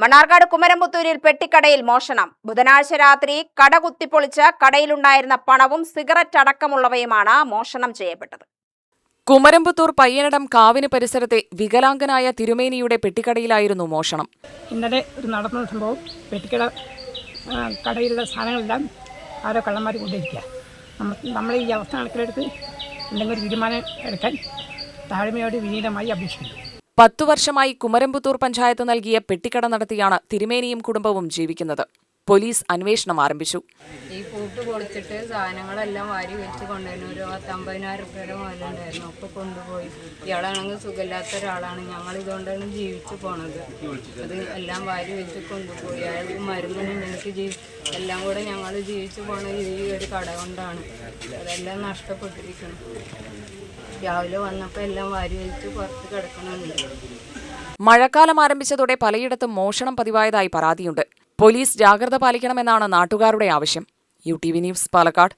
മണ്ണാർക്കാട് കുമരംപുത്തൂരിൽ പെട്ടിക്കടയിൽ മോഷണം. ബുധനാഴ്ച രാത്രി കട കുത്തിപ്പൊളിച്ച് കടയിലുണ്ടായിരുന്ന പണവും സിഗരറ്റ് അടക്കമുള്ളവയുമാണ് മോഷണം ചെയ്യപ്പെട്ടത്. കുമരംപുത്തൂർ പയ്യനടം കാവിന് പരിസരത്തെ വികലാംഗനായ തിരുമേനിയുടെ പെട്ടിക്കടയിലായിരുന്നു മോഷണം. ഇന്നലെ ഒരു നടന്ന സംഭവം, പെട്ടിക്കട കടയിലുള്ള സാധനങ്ങളെല്ലാം ആരോ കള്ളന്മാർ കൊണ്ടിരിക്കുക. നമ്മൾ ഈ അവസ്ഥ കണക്കിലെടുത്ത് എന്തെങ്കിലും ഒരു തീരുമാനം എടുക്കാൻ താഴ്മയോട് വിനീതമായി അപേക്ഷിക്കുന്നു. 10 വർഷമായി കുമരംപുത്തൂർ പഞ്ചായത്ത് നൽകിയ പെട്ടിക്കട നടത്തിയാണ് തിരുമേനിയും കുടുംബവും ജീവിക്കുന്നത്. പോലീസ് അന്വേഷണം ആരംഭിച്ചു. ഈ പൂട്ട് പൊളിച്ചിട്ട് സാധനങ്ങളെല്ലാം വാരി വെച്ച് കൊണ്ടുവരുന്നു. ഒരു 50,000 രൂപയുടെ മുതലുണ്ടായിരുന്നു, ഒക്കെ കൊണ്ടുപോയി. ഇയാളാണെങ്കിൽ സുഖമില്ലാത്ത ഒരാളാണ്, ഞങ്ങൾ ഇതുകൊണ്ടാണ് ജീവിച്ചു പോണത്. അത് എല്ലാം വാരി വെച്ച് കൊണ്ടുപോയി. അയാൾക്ക് മരുന്നിനും എനിക്ക് എല്ലാം കൂടെ ഞങ്ങൾ ജീവിച്ചു പോണത് ഈ ഒരു കട കൊണ്ടാണ്. അതെല്ലാം നഷ്ടപ്പെട്ടിരിക്കുന്നു. രാവിലെ വന്നപ്പോൾ എല്ലാം വാരി വെച്ച് പുറത്ത് കിടക്കണമെന്ന്. മഴക്കാലം ആരംഭിച്ചതോടെ പലയിടത്തും മോഷണം പതിവായതായി പരാതിയുണ്ട്. പോലീസ് ജാഗ്രത പാലിക്കണമെന്നാണ് നാട്ടുകാരുടെ ആവശ്യം. UTV news, Palakkad.